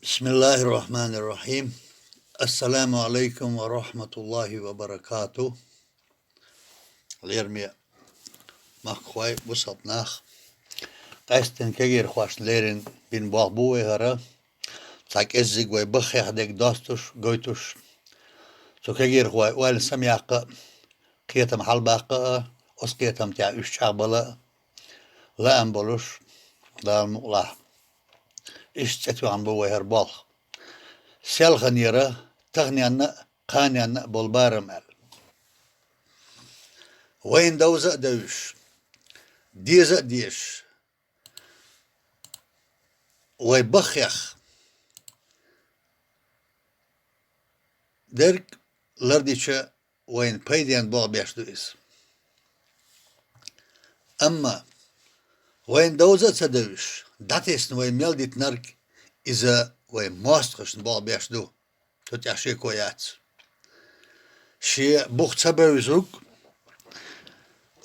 Bismillahirrahmanirrahim. Esselamu aleyküm ve rahmetullahi ve berekatuh. Lermi makhway bu sapnach. Kasten kegir khwashlerin bin bahbu ve hara. Tak ezzig ve bakhih dek dastush goytush. So kegir khway wal samyaqa qiyatam halbaqa os qiyatam ta üç çabala la ambolush dal muqlah. İşçetu an bu ve her bal. Selhan yara tagniyanna qaniyanna bolbarım el. وين دوزة دوش ديزة ديش ويبخيخ درك لرديشة وين بيديان بوغ بيشتو إس أما وين دوزة تدوش داتيسن وين ميلديت نرك إذا وين ماستخشن بوغ بيشتو تتعشي كويات شي بوغ تبوزوك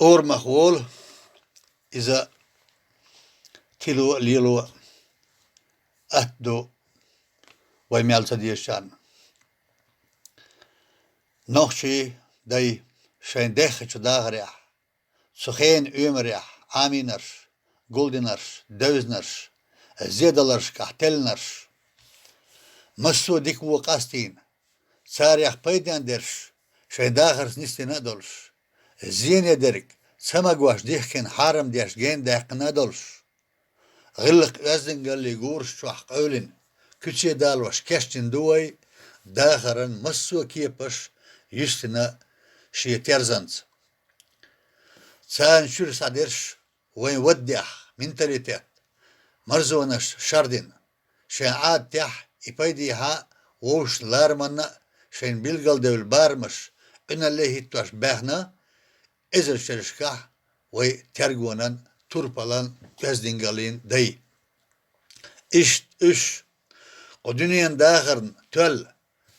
اور مخول إذا تلو ليلو أهدو ويميال تديشان نوخشي داي شين دخش داغريح سخين أمريح آمينرش قولدنرش دوزنرش زيدلرش كحتلنرش مسو ديكو قاستين ساريح بيدان درش شين داغرس نستينا دولش زين يدرك سما قواش ديحكن حارم ديش جين ديحكنا دولش غلق أزن قال لي قورش شوح قولين كتشي دالوش كشتن دوي داخرن مسو كيبش يشتنا شي تيرزنز سان شور سادرش وين وديح منتاليتات مرزونش شاردين شين عاد تيح يبايديها ووش لارمنا شين بيلقل دول بارمش إن اللي هيتوش باهنا إزر شرشكاه وترجونن تربلان كزدينغالين داي إش ودنيان داخرن تل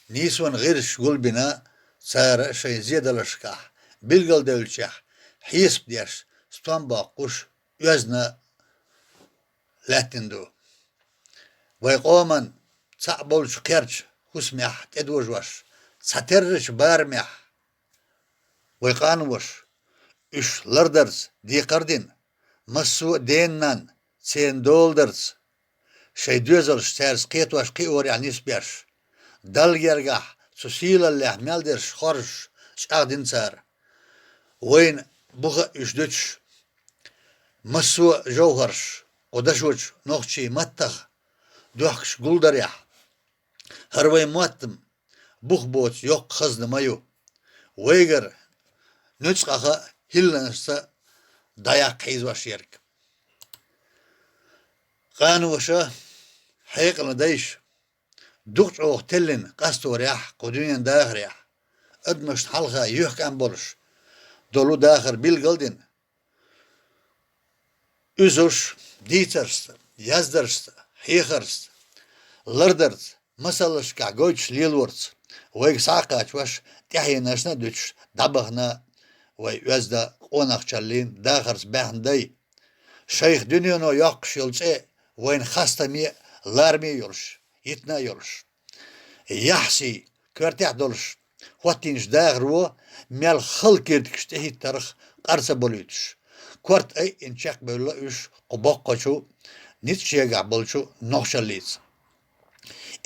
نيسون غيرش قول بنا سار شيء زيادة لشكاه بلغل دولشاه حيسب ديش ستوان باقوش يزنا لاتندو ويقومن صعبولش كيرش خسميح تدوجوش ساترش بارميح ويقانوش إش لردرز دي قردين مسو دينان سين دولدرز شي دوزلش تارس قيتواش قيور يعني سبيش دل يرجح سوسيلا اللي عمالدرش خرش شاقدين سار وين بغا إشدوش مسو جوهرش ودشوش نوخشي متخ دوخش قولدريح هروي مواتم بوخ بوت يوق خزن مايو ويغر نوچقاخا هيلنسا dayak kayzwaş yerk. Qanuşa حيقنا دايش دقت أو تلين قستو ريح قدوين داخر ريح أدمش حلقة يحك عن برش دولو داخر بالقلدين üzüş ديترست يزدرست حيخرست لردرت مسلش كعجوش ليلورت ويك ساقاش واش تحيي ناشنا دوش دبخنا ويزدا قوناقشالين داخرس بهندي شيخ دنيانو يقش يلصي وين خاستمي لارمي يولش يتنا يولش يحسي كرتيح دولش واتينش داغرو مال خل كيرتكش تهي تاريخ قرصة بوليتش كورت اي انشاق بولا اش قباقشو نيتشيغا بولشو نوخشاليز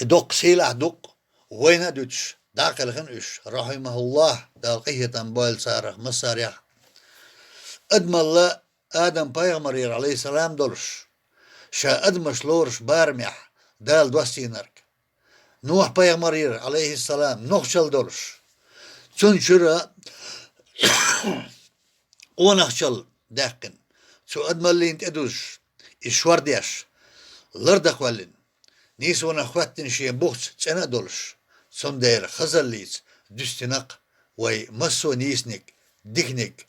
ادوق سيلا دوق وين دوتش داخلخن اش رحمه الله دالقيه تنبال سارخ مصاريح ادم الله آدم پیغمبر عليه السلام دولش شا ادمش لورش بارميح دال دوستينرك نوح پیغمبر عليه السلام نوخشل دولش چون شرا اونخشل داقن سو ادم اللي انت ادوش اشوار ديش لردق ولين نيس ونخواتن شي بوخت تسنا دولش سون دير خزليز دستنق وي مسو نيسنك ديكنك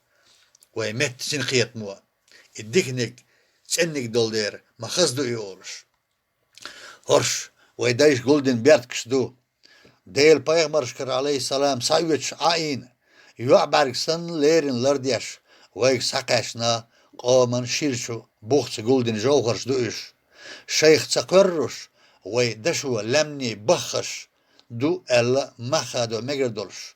وي مت سنقيت مو الديكنك تسنك دول دير ما خزدو يورش هرش وي دايش جولدن بيرتكش دو ديل بايغمرشكر عليه السلام سايوش عين يعبرك سن ليرن لرديش ويك ساقاشنا قومن شيرشو بوخت جولدن جوهرش دوش شيخ تقرش ويدشو لمني بخش دو ألا مخادو مجر دولش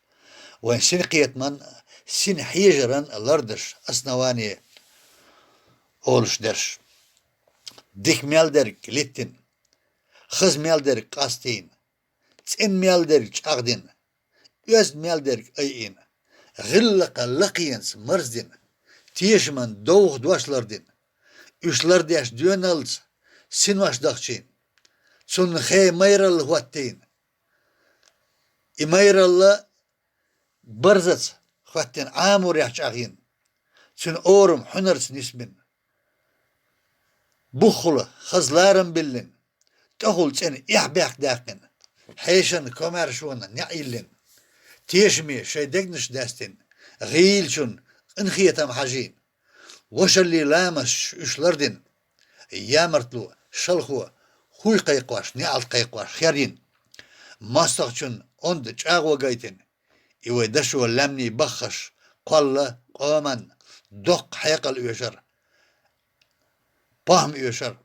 وين سن قيت من سن حيجرن لردش أسنواني أولش درش ديك ميالدرك لتن خز ميالدرك قاستين تسن ميالدرك أغدين يز ميالدرك أيين غلق لقينس مرزدين تيش من دوغ دواشلردين يشلرديش ديونالز سنواش دخشين سن خي ميرل هواتين إميرل برزت خواتين عامور يحش أغين سن أورم حنرس نسبن بخلة خزلارم بلن تقول سن إحباق داقن حيشن كومارشونا نعيلن تيشمي شي دقنش داستن غيلشن انخيتم حاجين وش اللي لامش اشلردن يامرتلو شلخو خوي قيقواش نعال قيقواش خيارين ماستغشن اند جاغو قايتن إيوه دشو لمني بخش قل قومن دق حيقل يوشر باهم يوشر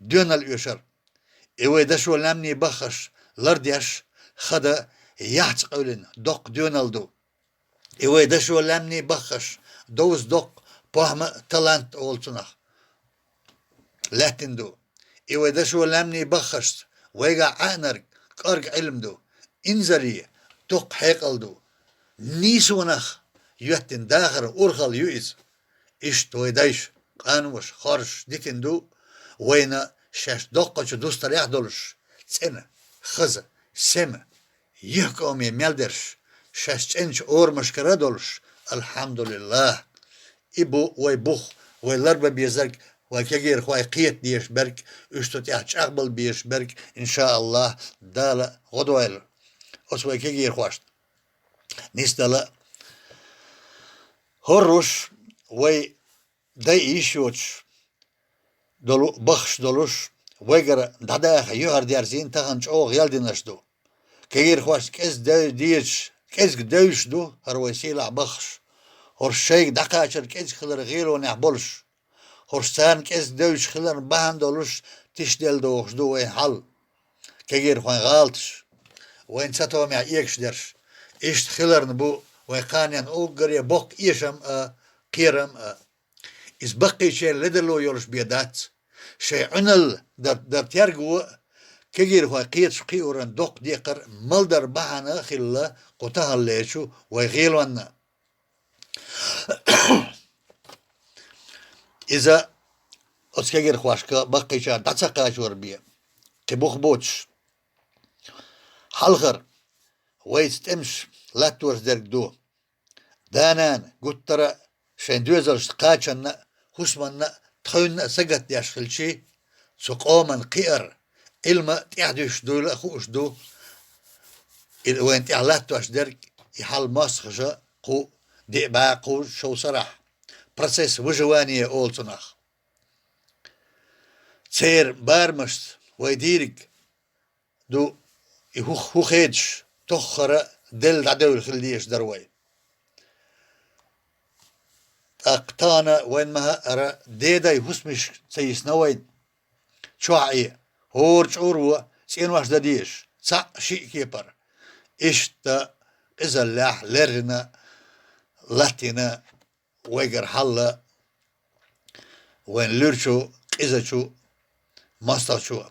دونال يوشر إيوه دشو لمني بخش لرديش خدا يحت قولن دق دونال دو إيوه دشو لمني بخش دوز دق باهم تلانت أولتنخ لاتن دو إيوه دشو لمني بخش ويقع عنر كارق علم دو إنزري دق حيقل دو نيسونخ يوتن داخر أورخل يوئز إش تويدايش قانوش خارش ديتن دو وينا شاش دقة دوستر يحدولش سنة خزة سمة يحكومي ميلدرش شاش تنش أور مشكرة دولش الحمد لله إبو ويبوخ ويلربا بيزرك وكيجير خواي قيت ديش برك اشتوت يحتش أقبل بيش برك إن شاء الله دالة غدويل أسوي كيجير خواشت نيستلا هروش وي داي إيشوش دولو بخش دولوش ويجر داداخ يهر ديارزين تغنش أوغ يالدينش دو كيجير خواش كيس ديش كيس دوش دو هروي سيلع بخش هرشيك دقاشر كيس خلر غيرو نعبولش هرشتان كيس دوش خلر بهن دولوش تشدل دوخش دو وين حل كيجير خوان غالتش وين ساتو مع إيكش درش إيش خلر نبو ويقانيان أوغر بوك إيشم قيرم إز بقي شيء لدلو يورش بيدات شيء عنل در تيرجو كجير هو قيت قيورن دوق ديقر ملدر بحنا خلا قطها الليشو ويغيلون إذا أسكجير خواشكا بقي شيء دتسقاش وربيه تبوخ بوتش حلخر ويستمش لا تورس درك دو دانان قلت ترى شين دوزرش قاچن خشمن تخون سقط ياشخلشي سقومن قير إلما تيحدش دول أخوش دو وين تعلات واش درك يحل ماسخجا قو دي باقو شو صراح بروسيس وجوانية أول صناخ تسير بارمشت ويديرك دو هو خيدش تخرى دل دعدول خليش دروي أقطانا وين ما أرى ديدا يهسمش سيسنوين شوعي هورج أوروا سين واش داديش صع شيء كيبر إشتا إذا لاح لرنا لاتينا ويجر حلا وين لرشو إذا شو ماستا شو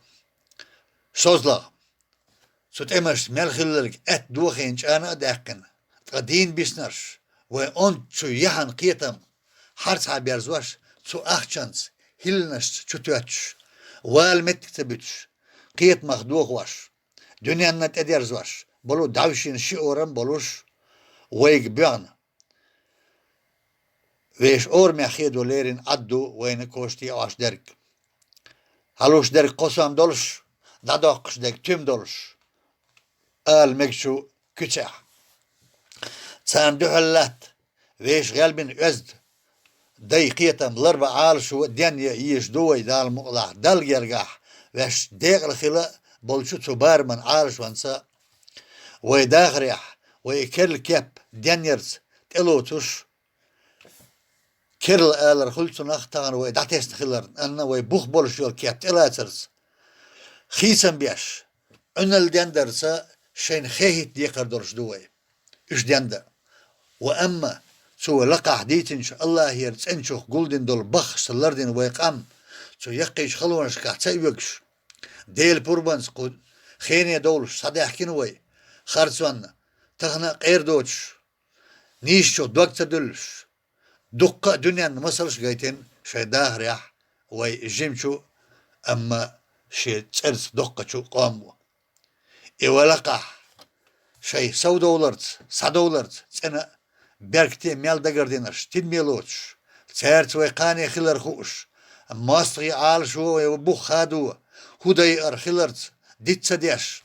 شوزلا سوت إمش ملخلرك أت دوخينش أنا داقن قدين بيسنرش وين أنت شو يحن قيتم حرس عبيرزواش شو أخشنس هلنش شو تواتش والمت تبتش قيت مخدوخ واش دنيا نت اديرزواش بلو داوشين شي اورم بلوش ويق بيان ويش اور مخيدو ليرين عدو وين كوشتي اواش درك هلوش درك قسم دولش دادوقش درك تيم دولش قال مكشو كتاح سان دوحلات ويش غالبين ازد دقيقة ملربع عالشو دنيا يش دوي دال مقلع دال يرجح وش ديق الخلا بلشو تبار من عالش وانسا ويداغريح ويكرل كيب دنيرز تلوتوش كرل آلر خلصو نختان ويدعتيس خلر أنا ويبوخ بلشو الكيب تلاترز خيسن بيش أنل دندرسا شين خيهت ديقر درش دوي إش دندا وأما سو لقى حديث الله يرتسنشوخ قولدن دول بخ سلردن ويقام سو يقيش خلونش كحتاي وكش ديل بوربانس قد خيني دولش صديح كنوي خارسوان تغنى قير دوتش نيشو دوكتا دلش دقة دنيا مسلش قايتين شي داهر يح وي جيمشو أما شي تسرس دقة شو قامو إيوالقا شي سو دولارت $100 سنة بركتي ميل دقردينش تين ميلوتش تسيرت ويقاني خلر خوش ماستغي عال شو وبوخ خادو هودي أرخلرت ديت سديش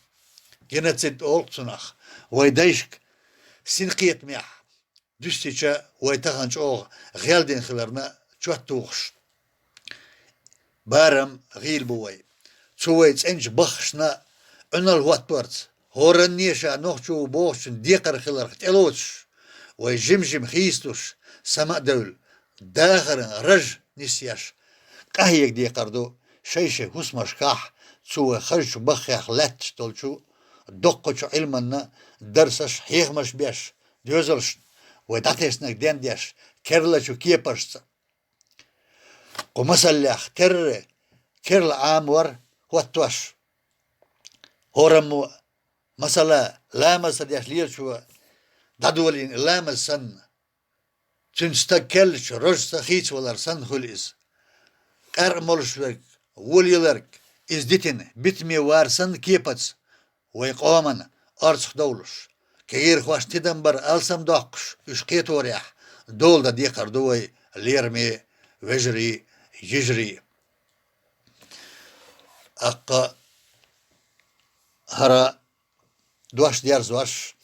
جنتسد أولتنخ ويديشك سنقيت ميح دستيشا ويتخنش أوغ غيالدين خلرنا توخش بارم غيل بوي تسويت انج بخشنا انال واتبرت هورنيشا نوخشو بوخشن ديقر خلر تلوتش ويجمجم خيستوش سما دول داخر رج نسياش قهيك ديقر دو شيشه هسمش كاح تسوي خرج بخيخ لاتش تولشو دقشو علمنا درسش حيخمش بيش ديوزلش وداتيسنك دين ديش كرلشو كيبرشت ومسلح كرل عامور واتوش هورمو مسلا لامس ديش ليرشو دادولين لامس سن تنستكلش رجس خيش ولا سن خليس قرمولشوك وليلرك ازدتن بتمي وارسن كيبتس ويقومن أرسخ دولش كير خواش تدنبر ألسم داقش يشقيت وريح دول دا ديقر دوي ليرمي وجري يجري أقا هرا دوش ديار زوش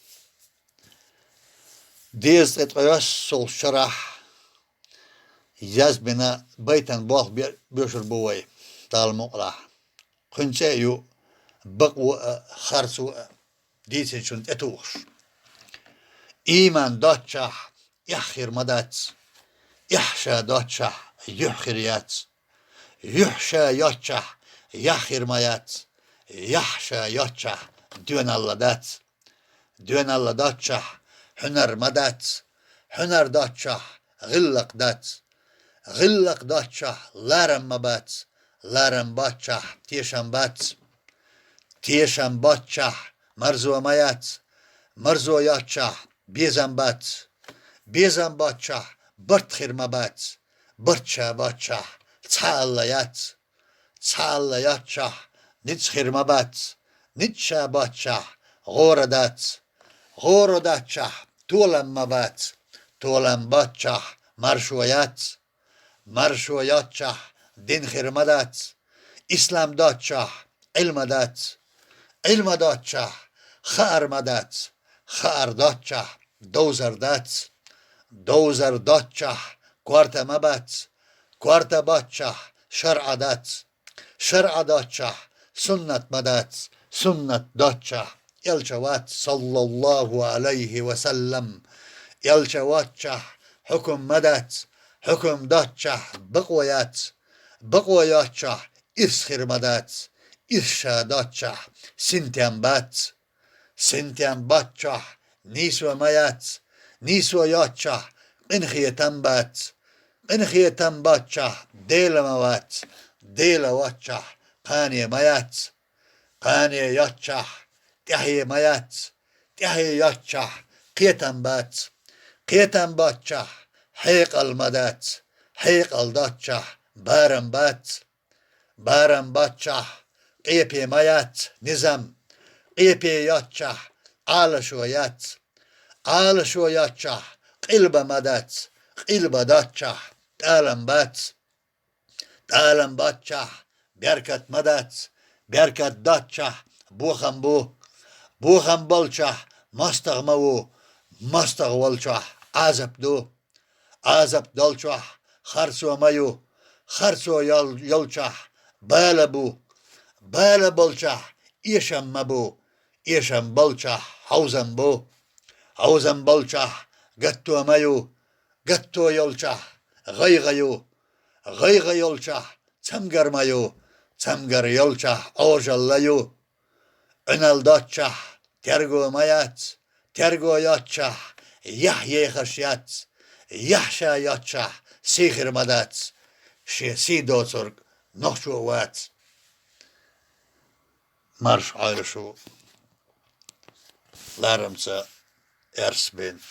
ديز اتقياس سول شرح ياز بنا بيتن باخ بيشر بوي تال مقرح خنشا يو بقو خرسو ديسن شنت اتوخش إيمان داتشح يحخر مدات يحشا داتشح يحخريات يحشا ياتشح يحخر مايات يحشا ياتشح دون الله دات دون الله داتشح حنر مدات حنر داتشح غلق دات غلق داتشح لارم مبات لارم باتشح تيشم بات تيشم باتشح مرزو مايات مرزو ياتشح بيزم بات بيزم باتشح برت خير مبات برتشا باتشح تعاليات تعاليات شح نتس خير مبات نتشا باتشح غوردات غوردات شح تولم مبات تولم باتشح مرشويات مرشويات شح دين خير مدات إسلام دات شح علم دات علم دات شح خار مدات خار دات شح دوزر دات دوزر دات شح كوارتا مبات كوارتا بات شح شرع دات شرع دات شح سنة مدات سنة دات شح يلشوات صلى الله عليه وسلم يلشوات شح حكم مدات حكم دات شح بقويات بقويات شح إسخر مدات إرشادات شح سنتيان بات سنتيان بات شح نيسو ميات نيسو يات شح انخيتان بات انخيتان بات شح ديل موات ديل وات شح قاني ميات قاني يات شح تحيي ميات تحيي يات شح قيتان بات شح حيق المدات حيق الدات شح بارم بات شح قيبي ميات نظام قيبي يات شح على شويات شح قلب مدات قلب دات شح تعلم بات شح بركة مدات بركة دات شح بوخم بول شح مستغ مو مستغ ول شح عزب دول شح خرسو ميو خرسو يل شح بالبو شح إيشم مبو إيشم بول شح حوزن بول شح قتو ميو قتو يل شح غيغيو يل شح تمقر Semger yolçah ojallayu. Öneldatçah tergo mayat. Tergo yatçah Yahye haşyat. Yahşa yatçah sihir madat. Şesi dotur nohçu vat. Marş ayrışı. Larımsa Ers bin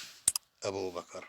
Ebu Bakır.